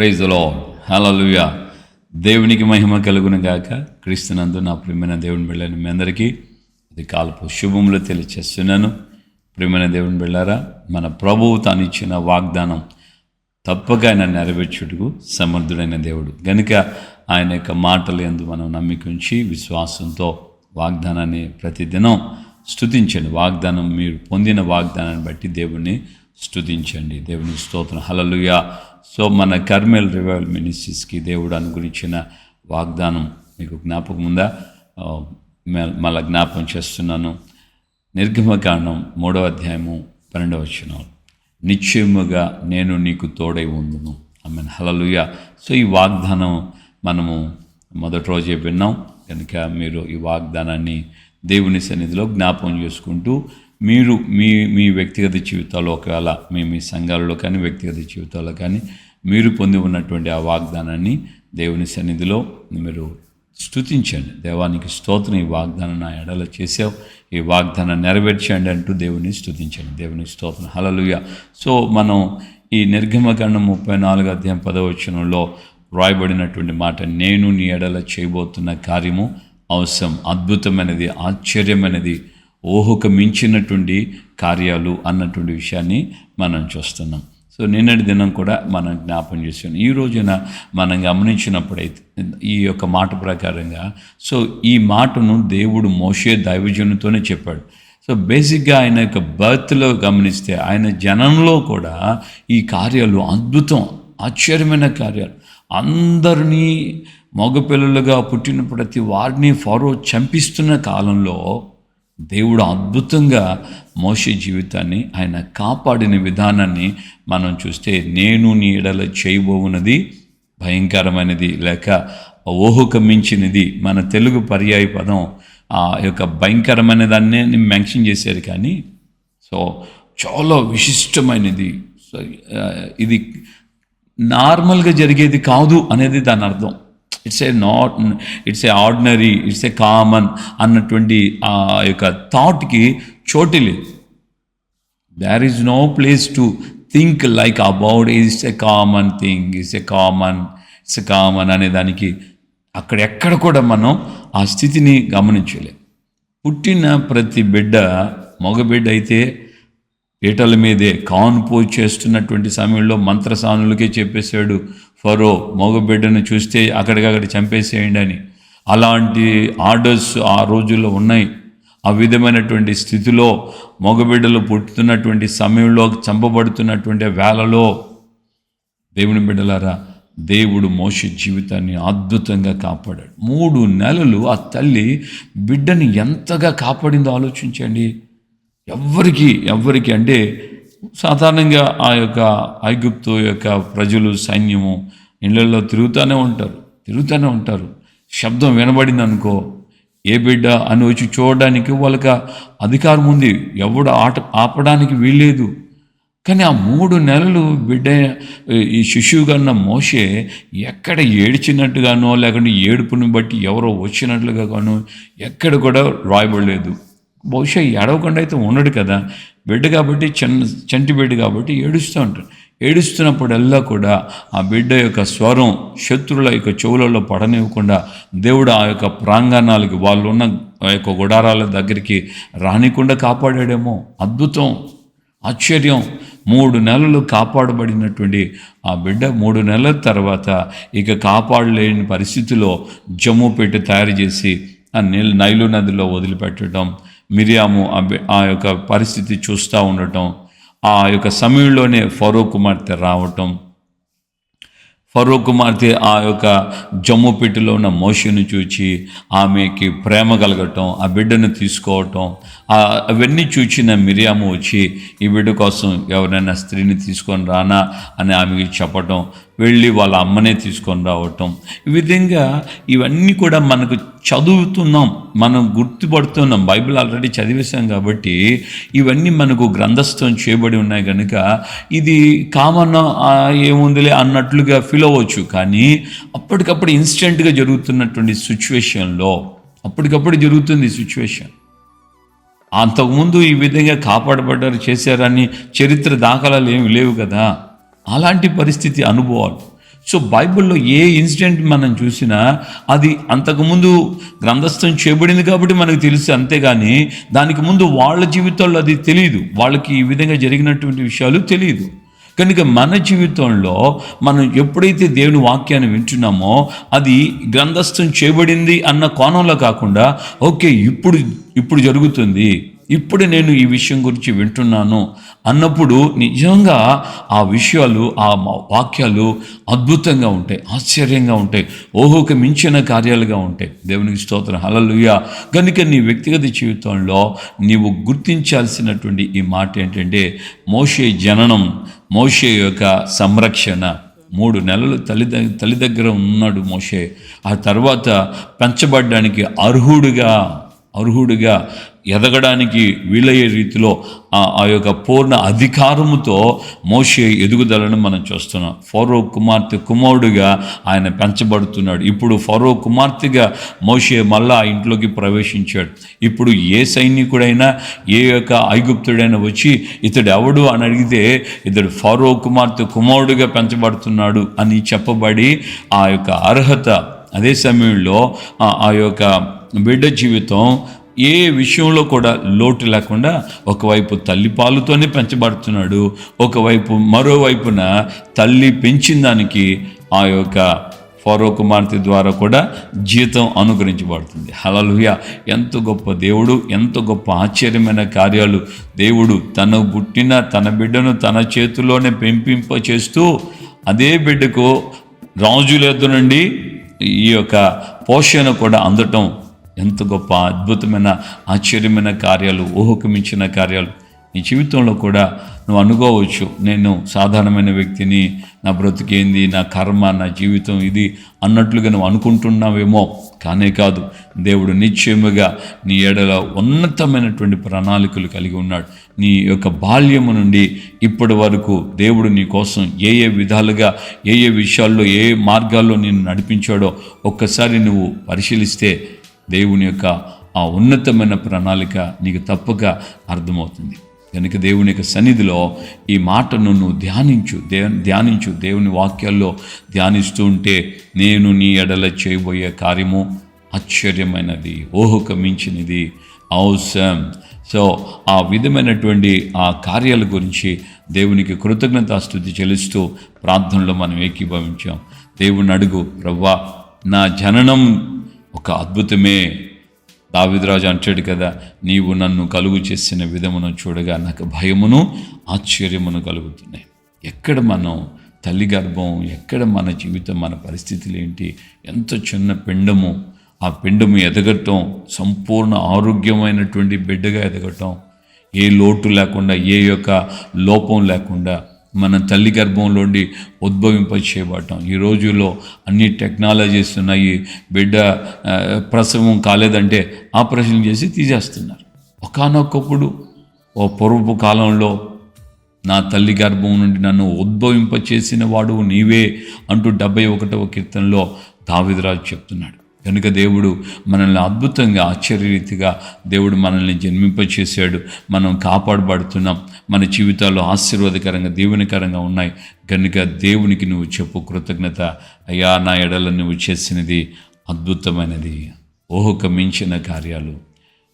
Praise the lord, హల్లెలూయా. దేవునికి మహిమ కలుగును గాక. క్రీస్తునందు నా ప్రియమైన దేవుని బిడ్డలని మీ అందరికీ ఇది కాలపు శుభములు తెలియచేస్తున్నాను. ప్రియమైన దేవుని బిడ్డారా, మన ప్రభువు తాను ఇచ్చిన వాగ్దానం తప్పక ఆయన నెరవేర్చుటకు సమర్థుడైన దేవుడు గనుక ఆయన యొక్క మాటలు యందు మనం నమ్మిక ఉంచి విశ్వాసంతో వాగ్దానాన్ని ప్రతిదినం స్తుతించండి. వాగ్దానం మీరు పొందిన వాగ్దానాన్ని బట్టి దేవుణ్ణి స్తుతించండి. దేవుని స్తోత్రం, హల్లెలూయా. సో మన కర్మెల్ రివైవల్ మినిస్ట్రీస్కి దేవుడు అనుగ్రహించిన వాగ్దానం మీకు జ్ఞాపకం ఉందా? మళ్ళా జ్ఞాపకం చేస్తున్నాను. నిర్గమకాండం 3వ అధ్యాయము 12వ వచనం, నిశ్చయముగా నేను నీకు తోడై ఉందును. ఆమేన్, హల్లెలూయా. సో ఈ వాగ్దానం మనము మొదటి రోజే విన్నాం కనుక మీరు ఈ వాగ్దానాన్ని దేవుని సన్నిధిలో జ్ఞాపకం చేసుకుంటూ మీరు మీ వ్యక్తిగత జీవితాల్లో, ఒకవేళ మీ సంఘాలలో కానీ వ్యక్తిగత జీవితాల్లో కానీ మీరు పొంది ఉన్నటువంటి ఆ వాగ్దానాన్ని దేవుని సన్నిధిలో మీరు స్తుతించండి. దేవానికి స్తోత్రం, ఈ వాగ్దానం నా ఎడల చేసావు, ఈ వాగ్దానం నెరవేర్చండి అంటూ దేవుని స్తుతించండి. దేవుని స్తోత్రం, హల్లెలూయా. సో మనం ఈ నిర్గమకాండం 34వ అధ్యాయం 10వ వచనంలో వ్రాయబడినటువంటి మాట, నేను నీ ఎడల చేయబోతున్న కార్యము అవసరం, అద్భుతమైనది, ఆశ్చర్యమైనది, ఊహకు మించినటువంటి కార్యాలు అన్నటువంటి విషయాన్ని మనం చూస్తున్నాం. సో నిన్నటి దినం కూడా మనం జ్ఞాపం చేసాం. ఈ రోజున మనం గమనించినప్పుడైతే ఈ యొక్క మాట ప్రకారంగా, సో ఈ మాటను దేవుడు మోషే దైవజనుతోనే చెప్పాడు. సో బేసిక్గా ఆయన యొక్క బర్త్లో గమనిస్తే ఆయన జనంలో కూడా ఈ కార్యాలు అద్భుతం, ఆశ్చర్యమైన కార్యాలు, అందరినీ మగపిల్లలుగా పుట్టిన ప్రతి వారిని ఫరో చంపిస్తున్న కాలంలో దేవుడు అద్భుతంగా మోషే జీవితాన్ని ఆయన కాపాడిన విధానాన్ని మనం చూస్తే, నేను నీ ఎడల చేయబోవున్నది భయంకరమైనది లేక ఊహకు మించినది. మన తెలుగు పర్యాయ పదం ఆ యొక్క భయంకరమైన దాన్ని మెన్షన్ చేశారు, కానీ సో చాలా విశిష్టమైనది. సో ఇది నార్మల్గా జరిగేది కాదు అనేది దాని అర్థం. It's a ordinary, it's a common అన్నటువంటి ఆ యొక్క థాట్కి చోటు లేదు. There is no place to think like about it's a common thing, it's a common అనే దానికి అక్కడెక్కడ కూడా మనం ఆ స్థితిని గమనించలేం. పుట్టిన ప్రతి బిడ్డ, మగబిడ్డ అయితే పీటల మీదే కాన్పు చేస్తున్నటువంటి సమయంలో మంత్రసానులకే చెప్పేశాడు ఫరో, మగబిడ్డను చూస్తే అక్కడికక్కడ చంపేసేయండి అని. అలాంటి ఆర్డర్స్ ఆ రోజుల్లో ఉన్నాయి. ఆ విధమైనటువంటి స్థితిలో మగబిడ్డలు పుట్టుతున్నటువంటి సమయంలో, చంపబడుతున్నటువంటి వేళలో దేవుని బిడ్డలారా, దేవుడు మోషే జీవితాన్ని అద్భుతంగా కాపాడాడు. 3 నెలలు ఆ తల్లి బిడ్డని ఎంతగా కాపాడిందో ఆలోచించండి. ఎవరికి అంటే సాధారణంగా ఆ యొక్క ఐగుప్తు యొక్క ప్రజలు, సైన్యము ఇళ్లలో తిరుగుతూనే ఉంటారు. శబ్దం వినబడింది అనుకో, ఏ బిడ్డ అని వచ్చి చూడడానికి వాళ్ళకి అధికారం ఉంది, ఎవడు ఆపడానికి వీల్లేదు. కానీ ఆ 3 నెలలు బిడ్డ ఈ శిశువుగా ఉన్న మోషే ఎక్కడ ఏడ్చినట్టుగానో లేకుంటే ఏడుపుని బట్టి ఎవరో వచ్చినట్లుగా గానో ఎక్కడ కూడా రాయబడలేదు. బహుశా ఏడవకుండా అయితే ఉండడు కదా, బిడ్డ కాబట్టి, చంటి బిడ్డ కాబట్టి ఏడుస్తూ ఉంటాడు. ఏడుస్తున్నప్పుడల్లా కూడా ఆ బిడ్డ యొక్క స్వరం శత్రువుల యొక్క చెవులలో పడనివ్వకుండా దేవుడు ఆ యొక్క ప్రాంగణాలకి, వాళ్ళు ఉన్న ఆ యొక్క గుడారాల దగ్గరికి రానికుండా కాపాడాడేమో. అద్భుతం, ఆశ్చర్యం. 3 నెలలు కాపాడబడినటువంటి ఆ బిడ్డ 3 నెలల తర్వాత ఇక కాపాడలేని పరిస్థితిలో జమ్ము పెట్టి తయారు చేసి ఆ నైలు నదిలో వదిలిపెట్టడం, మిరియాము ఆ యొక్క పరిస్థితి చూస్తూ ఉండటం, ఆ యొక్క సమయంలోనే ఫరో కుమార్తె రావటం, ఫరో కుమార్తె ఆ యొక్క జమ్ము పెట్టిలో ఉన్న మోషేను చూచి ఆమెకి ప్రేమ కలగటం, ఆ బిడ్డను తీసుకోవటం, అవన్నీ చూచిన మిరియాము వచ్చి ఈ బిడ్డ కోసం ఎవరైనా స్త్రీని తీసుకొని రానా అని ఆమెకి చెప్పటం, వెళ్ళి వాళ్ళ అమ్మనే తీసుకొని రావటం. ఈ విధంగా ఇవన్నీ కూడా మనకు చదువుతున్నాం, మనం గుర్తుపడుతున్నాం. బైబిల్ ఆల్రెడీ చదివేశాం కాబట్టి ఇవన్నీ మనకు గ్రంథస్థం చేయబడి ఉన్నాయి కనుక ఇది కామన్, ఏముందిలే అన్నట్లుగా ఫీల్ అవ్వచ్చు. కానీ అప్పటికప్పుడు ఇన్స్టెంట్గా జరుగుతున్నటువంటి సిచ్యువేషన్లో అప్పటికప్పుడు జరుగుతుంది సిచ్యువేషన్. అంతకుముందు ఈ విధంగా కాపాడబడ్డారు, చేశారని చరిత్ర దాఖలాలు ఏమి లేవు కదా. అలాంటి పరిస్థితి అనుభవాలు. సో బైబిల్లో ఏ ఇన్సిడెంట్ మనం చూసినా అది అంతకుముందు గ్రంథస్థం చేయబడింది కాబట్టి మనకు తెలుసు, అంతేగాని దానికి ముందు వాళ్ళ జీవితాల్లో అది తెలియదు, వాళ్ళకి ఈ విధంగా జరిగినటువంటి విషయాలు తెలియదు. కనుక మన జీవితంలో మనం ఎప్పుడైతే దేవుని వాక్యాన్ని వింటున్నామో అది గ్రంథస్థం చేయబడింది అన్న కోణంలో కాకుండా, ఓకే ఇప్పుడు జరుగుతుంది, ఇప్పుడు నేను ఈ విషయం గురించి వింటున్నాను అన్నప్పుడు నిజంగా ఆ విషయాలు, ఆ వాక్యాలు అద్భుతంగా ఉంటాయి, ఆశ్చర్యంగా ఉంటాయి, ఓహోకి మించిన కార్యాలుగా ఉంటాయి. దేవునికి స్తోత్రం, హల్లెలూయా. కనుక నీ వ్యక్తిగత జీవితంలో నీవు గుర్తించాల్సినటువంటి ఈ మాట ఏంటంటే, మోషే జననం, మోషే యొక్క సంరక్షణ. 3 నెలలు తల్లి దగ్గర ఉన్నాడు మోషే. ఆ తర్వాత పెంచబడ్డానికి అర్హుడిగా ఎదగడానికి వీలయ్యే రీతిలో ఆ యొక్క పూర్ణ అధికారముతో మోషే ఎదుగుదలను మనం చూస్తున్నాం. ఫరో కుమారుడుగా ఆయన పెంచబడుతున్నాడు. ఇప్పుడు ఫరో కుమార్తెగా మోషే మళ్ళా ఆ ఇంట్లోకి ప్రవేశించాడు. ఇప్పుడు ఏ సైనికుడైనా, ఏ యొక్క ఐగుప్తుడైనా వచ్చి ఇతడు ఎవడు అని అడిగితే ఇతడు ఫరో కుమారుడుగా పెంచబడుతున్నాడు అని చెప్పబడి ఆ యొక్క అర్హత, అదే సమయంలో ఆ యొక్క బిడ్డ జీవితం ఏ విషయంలో కూడా లోటు లేకుండా ఒకవైపు తల్లి పాలుతోనే పెంచబడుతున్నాడు, మరోవైపున తల్లి పెంచిన దానికి ఆ యొక్క ఫరో కుమార్తె ద్వారా కూడా జీతం అనుగ్రహించబడుతుంది. హల్లెలూయా. ఎంత గొప్ప దేవుడు, ఎంత గొప్ప ఆశ్చర్యమైన కార్యాలు. దేవుడు తన పుట్టిన తన బిడ్డను తన చేతిలోనే పెంపింప చేస్తూ అదే బిడ్డకు రాజుల యొద్ద నుండి ఈ యొక్క పోషణ కూడా అందటం ఎంత గొప్ప అద్భుతమైన ఆశ్చర్యమైన కార్యాలు, ఊహకు మించిన కార్యాలు. నీ జీవితంలో కూడా నువ్వు అనుకోవచ్చు, నేను సాధారణమైన వ్యక్తిని, నా బ్రతికేంది, నా కర్మ, నా జీవితం ఇది అన్నట్లుగా నువ్వు అనుకుంటున్నావేమో. కానే కాదు, దేవుడు నిశ్చయముగా నీ ఎడల ఉన్నతమైనటువంటి ప్రణాళికలు కలిగి ఉన్నాడు. నీ యొక్క బాల్యము నుండి ఇప్పటి వరకు దేవుడు నీ కోసం ఏ విధాలుగా, ఏ విషయాల్లో, ఏ మార్గాల్లో నేను నడిపించాడో ఒక్కసారి నువ్వు పరిశీలిస్తే దేవుని యొక్క ఆ ఉన్నతమైన ప్రణాళిక నీకు తప్పక అర్థమవుతుంది. కనుక దేవుని యొక్క సన్నిధిలో ఈ మాటను నువ్వు ధ్యానించు. దేవుని వాక్యాల్లో ధ్యానిస్తూ ఉంటే నేను నీ ఎడల చేయబోయే కార్యము ఆశ్చర్యమైనది, ఊహకు మించినది, అవసరం. సో ఆ విధమైనటువంటి ఆ కార్యాల గురించి దేవునికి కృతజ్ఞతాస్తుతి చెల్లిస్తూ ప్రార్థనలో మనం ఏకీభవించాం. దేవుని అడుగు, ప్రభువా నా జననం ఒక అద్భుతమే. దావీదురాజు అంటాడు కదా, నీవు నన్ను కలుగు చేసిన విధమును చూడగా నాకు భయమును ఆశ్చర్యమును కలుగుతున్నాయి. ఎక్కడ మనం తల్లి గర్భం, ఎక్కడ మన జీవితం, మన పరిస్థితులు ఏంటి? ఎంత చిన్న పిండము, ఆ పిండము ఎదగటం, సంపూర్ణ ఆరోగ్యమైనటువంటి బిడ్డగా ఎదగటం, ఏ లోటు లేకుండా, ఏ యొక్క లోపం లేకుండా మన తల్లి గర్భంలోండి ఉద్భవింపచేయబడటం. ఈ రోజుల్లో అన్ని టెక్నాలజీస్ ఉన్నాయి. బిడ్డ ప్రసవం కాలేదంటే ఆపరేషన్ చేసి తీసేస్తున్నారు. ఒకానొకప్పుడు పూర్వపు కాలంలో నా తల్లి గర్భం నుండి నన్ను ఉద్భవింపచేసిన వాడు నీవే అంటూ 71వ కీర్తనలో దావీదురాజు చెప్తున్నాడు. కనుక దేవుడు మనల్ని అద్భుతంగా, ఆశ్చర్యరీతిగా దేవుడు మనల్ని జన్మింపచేశాడు. మనం కాపాడబడుతున్నాం. మన జీవితాల్లో ఆశీర్వాదకరంగా, దీవెనకరంగా ఉన్నాయి. కనుక దేవునికి నువ్వు చెప్పు కృతజ్ఞత, అయ్యా నా ఎడల నువ్వు చేసినది అద్భుతమైనది, ఊహకు మించిన కార్యాలు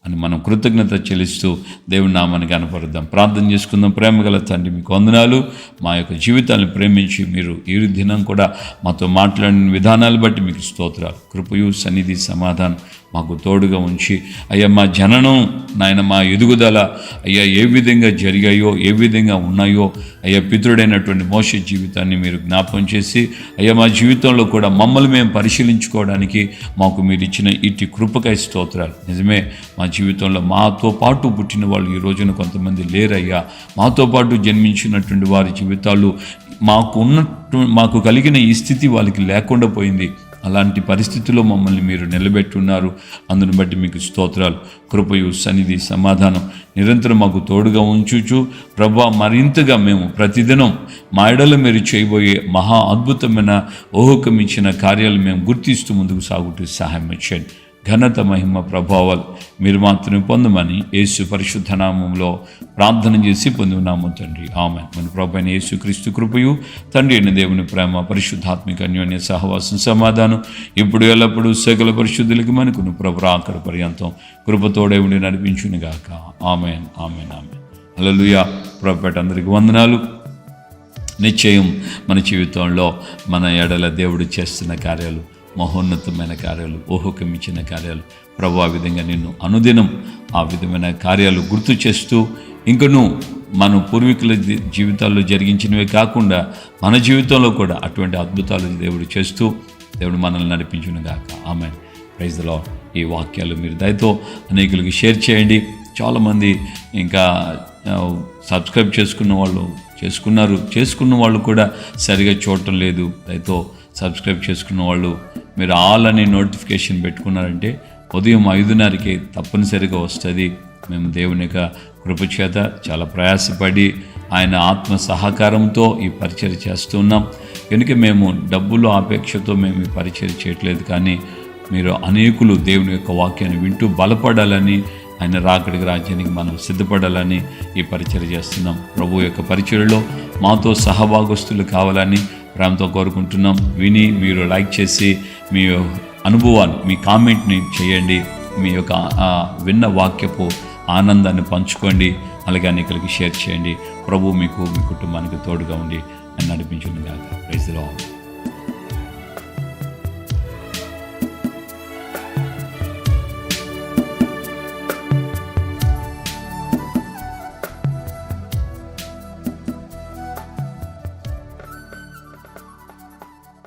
అని మనం కృతజ్ఞత చెల్లిస్తూ దేవుని నామాన్ని కనపరుద్దాం. ప్రార్థన చేసుకుందాం. ప్రేమగల తండ్రి, మీకు వందనాలు. మా యొక్క జీవితాలను ప్రేమించి మీరు ఈ దినం కూడా మాతో మాట్లాడిన విధానాలు బట్టి మీకు స్తోత్రాలు. కృపయు సన్నిధి సమాధానం మాకు తోడుగా ఉంచి, అయ్యా మా జననం నాయన, మా ఎదుగుదల అయ్యా ఏ విధంగా జరిగాయో, ఏ విధంగా ఉన్నాయో అయ్యా పితృడైనటువంటి మోషే జీవితాన్ని మీరు జ్ఞాపకం చేసి, అయ్యా మా జీవితంలో కూడా మమ్మల్ని మేము పరిశీలించుకోవడానికి మాకు మీరు ఇచ్చిన ఇట్టి కృపకై స్తోత్రాలు. నిజమే, మా జీవితంలో మాతో పాటు పుట్టిన వాళ్ళు ఈ రోజున కొంతమంది లేరయ్యా. మాతో పాటు జన్మించినటువంటి వారి జీవితాలు మాకు కలిగిన ఈ స్థితి వాళ్ళకి లేకుండా పోయింది. అలాంటి పరిస్థితుల్లో మమ్మల్ని మీరు నిలబెట్టున్నారు. అందును బట్టి మీకు స్తోత్రాలు. కృపయు సన్నిధి సమాధానం నిరంతరం మాకు తోడుగా ఉంచుచు ప్రభువా, మరింతగా మేము ప్రతిదినం మా ఎడల మీరు చేయబోయే మహా అద్భుతమైన ఊహకమించిన కార్యాలు మేము గుర్తిస్తూ ముందుకు సాగుతూ సహాయం ఇచ్చేయండి. ఘనత, మహిమ, ప్రభావాలు మీరు మాత్రమే పొందమని యేసు పరిశుద్ధ నామములో ప్రార్థన చేసి పొంది ఉన్నాము తండ్రి. ఆమేన్. మన ప్రభువైన యేసుక్రీస్తు కృపయు, తండ్రి అయిన దేవుని ప్రేమ, పరిశుద్ధాత్మిక అన్యోన్య సహవాసం, సమాధానం ఇప్పుడు ఎల్లప్పుడూ సకల పరిశుద్ధులకి మనకును ప్రభు రాకడ పర్యంతం కృపతోడే ఉండి నడిపించునుగాక. ఆమేన్, ఆమేన్, ఆమేన్. హల్లెలూయా. ప్రభుపేట అందరికీ వందనాలు. నిశ్చయం మన జీవితంలో మన ఎడల దేవుడు చేస్తున్న కార్యాలు, మహోన్నతమైన కార్యాలు, ఊహకమించిన కార్యాలు, ప్రభు ఆ విధంగా నిన్ను అనుదినం ఆ విధమైన కార్యాలు గుర్తు చేస్తూ, ఇంకను మన పూర్వీకుల జీవితాల్లో జరిగించినవే కాకుండా మన జీవితంలో కూడా అటువంటి అద్భుతాలు దేవుడు చేస్తూ దేవుడు మనల్ని నడిపించును గాక. ఆమేన్. Praise the lord. ఈ వాక్యాలు మీరు దయతో అనేకులకి షేర్ చేయండి. చాలామంది ఇంకా సబ్స్క్రైబ్ చేసుకున్న వాళ్ళు కూడా సరిగా చూడటం లేదు. దయతో సబ్స్క్రైబ్ చేసుకున్న వాళ్ళు మీరు ఆల్ అనే నోటిఫికేషన్ పెట్టుకున్నారంటే ఉదయం 5:30కి తప్పనిసరిగా వస్తుంది. మేము దేవుని యొక్క కృపచేత చాలా ప్రయాసపడి ఆయన ఆత్మ సహకారంతో ఈ పరిచర్య చేస్తున్నాం. కనుక మేము డబ్బులు ఆపేక్షతో మేము ఈ పరిచర్య చేయట్లేదు, కానీ మీరు అనేకులు దేవుని యొక్క వాక్యాన్ని వింటూ బలపడాలని, ఆయన రాకడికి రాజ్యానికి మనం సిద్ధపడాలని ఈ పరిచర్య చేస్తున్నాం. ప్రభు యొక్క పరిచర్యలో మాతో సహభాగస్తులు కావాలని ప్రేమతో కోరుకుంటున్నాం. విని మీరు లైక్ చేసి మీ అనుభవాన్ని, మీ కామెంట్ని చేయండి. మీ యొక్క విన్న వాక్యపు ఆనందాన్ని పంచుకోండి. అలాగే అనేకులకి షేర్ చేయండి. ప్రభు మీకు, మీ కుటుంబానికి తోడుగా ఉండి నడిపించును గాక. Praise the lord.